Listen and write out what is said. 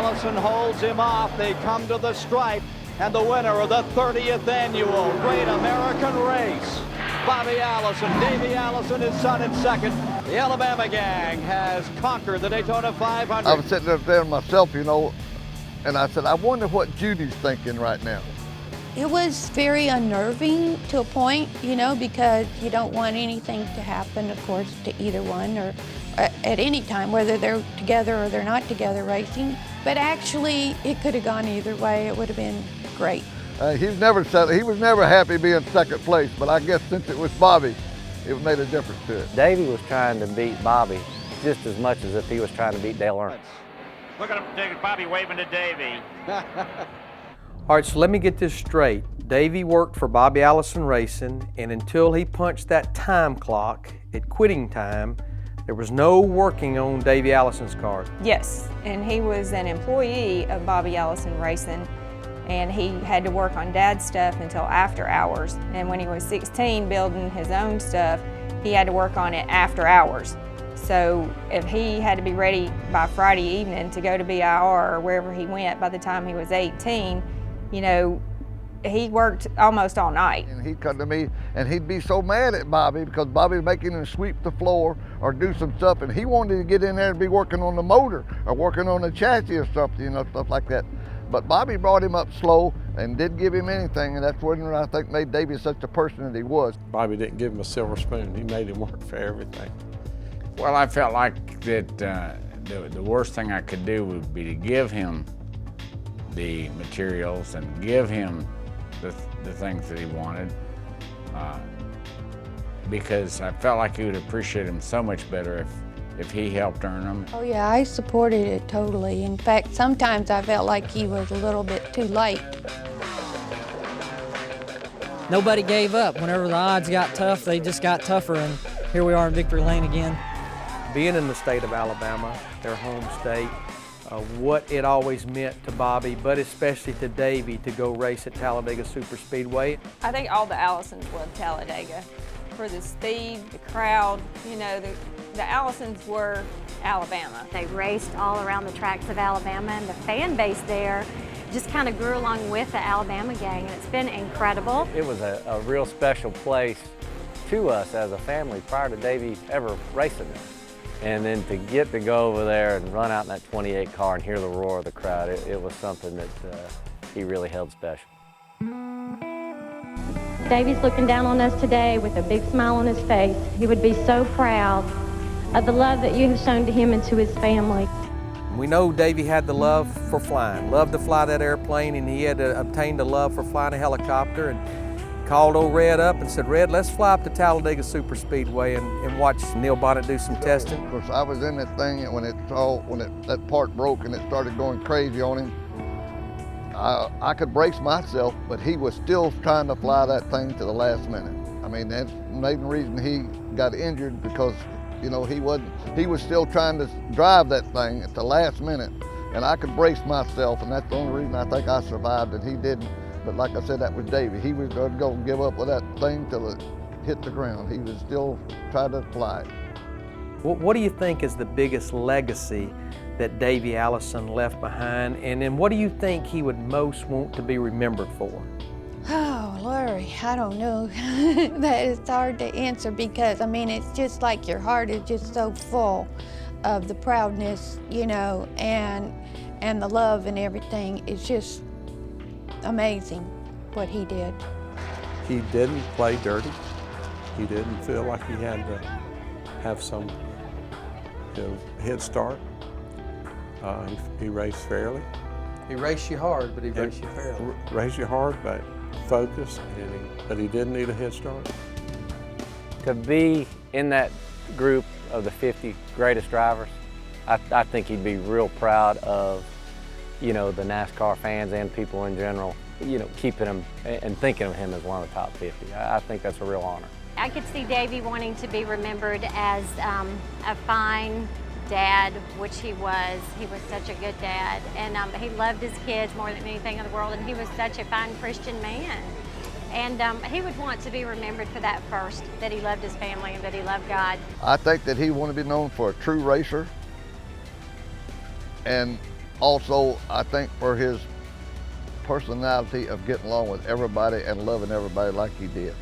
Allison holds him off. They come to the stripe, and the winner of the 30th annual Great American Race, Bobby Allison. Davey Allison, his son, in second. The Alabama gang has conquered the Daytona 500. I was sitting up there myself, you know, and I said, I wonder what Judy's thinking right now. It was very unnerving to a point, you know, because you don't want anything to happen, of course, to either one or at any time, whether they're together or they're not together racing. But actually, it could have gone either way. It would have been great. He was never happy being second place, but I guess since it was Bobby, it made a difference to it. Davey was trying to beat Bobby just as much as if he was trying to beat Dale Earnhardt. Look at him, Bobby waving to Davey. All right, so let me get this straight. Davey worked for Bobby Allison Racing, and until he punched that time clock at quitting time, there was no working on Davey Allison's car. Yes, and he was an employee of Bobby Allison Racing, and he had to work on Dad's stuff until after hours. And when he was 16 building his own stuff, he had to work on it after hours. So if he had to be ready by Friday evening to go to BIR or wherever he went by the time he was 18, you know, he worked almost all night. And he'd come to me and he'd be so mad at Bobby because Bobby was making him sweep the floor or do some stuff, and he wanted to get in there and be working on the motor or working on the chassis or something, you know, stuff like that. But Bobby brought him up slow and didn't give him anything, and that's what I think made Davey such the person that he was. Bobby didn't give him a silver spoon. He made him work for everything. Well, I felt like that the worst thing I could do would be to give him the materials and give him the things that he wanted, because I felt like he would appreciate them so much better if he helped earn them. Oh yeah, I supported it totally. In fact, sometimes I felt like he was a little bit too late. Nobody gave up. Whenever the odds got tough, they just got tougher, and here we are in victory lane again. Being in the state of Alabama, their home state, what it always meant to Bobby, but especially to Davey, to go race at Talladega Superspeedway. I think all the Allisons loved Talladega for the speed, the crowd. You know, the Allisons were Alabama. They raced all around the tracks of Alabama, and the fan base there just kind of grew along with the Alabama gang, and it's been incredible. It was a real special place to us as a family prior to Davey ever racing it. And then to get to go over there and run out in that 28 car and hear the roar of the crowd, it was something that he really held special. Davey's looking down on us today with a big smile on his face. He would be so proud of the love that you have shown to him and to his family. We know Davey had the love for flying, loved to fly that airplane, and he had obtained a love for flying a helicopter, and called old Red up and said, Red, let's fly up to Talladega Superspeedway and watch Neil Bonnet do some testing. Of course, I was in that thing when that part broke and it started going crazy on him. I could brace myself, but he was still trying to fly that thing to the last minute. I mean, that's the main reason he got injured, because, you know, he was still trying to drive that thing at the last minute, and I could brace myself, and that's the only reason I think I survived and he didn't. But like I said, that was Davey. He was going to give up with that thing till it hit the ground. He was still trying to fly it. What do you think is the biggest legacy that Davey Allison left behind? And then what do you think he would most want to be remembered for? Oh, Larry, I don't know. That is hard to answer, because, I mean, it's just like your heart is just so full of the proudness, you know, and the love and everything. It's just amazing what he did. He didn't play dirty. He didn't feel like he had to have some head start. He raced fairly. He raced you hard, but he raced you fairly. Raced you hard, but focused, but he didn't need a head start. To be in that group of the 50 greatest drivers, I think he'd be real proud of, you know, the NASCAR fans and people in general, you know, keeping him and thinking of him as one of the top 50. I think that's a real honor. I could see Davey wanting to be remembered as a fine dad, which he was. He was such a good dad, and he loved his kids more than anything in the world, and he was such a fine Christian man. And he would want to be remembered for that first, that he loved his family and that he loved God. I think that he wanted to be known for a true racer, and also, I think for his personality of getting along with everybody and loving everybody like he did.